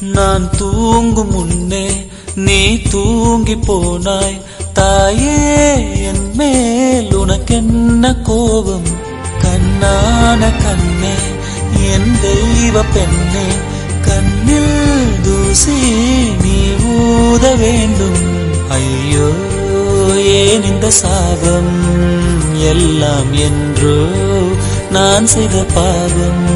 நான் தூங்கும் முன்னே நீ தூங்கி போனாய் தாயே, என் மேல் உனக்கென்ன கோபம்? கண்ணான கண்ணே, என் தெய்வ பெண்ணே, கண்ணில் தூசி நீ ஊத வேண்டும். ஐயோ ஏன் இந்த சாபம் எல்லாம் என்றோ நான் செய்த பாவம்.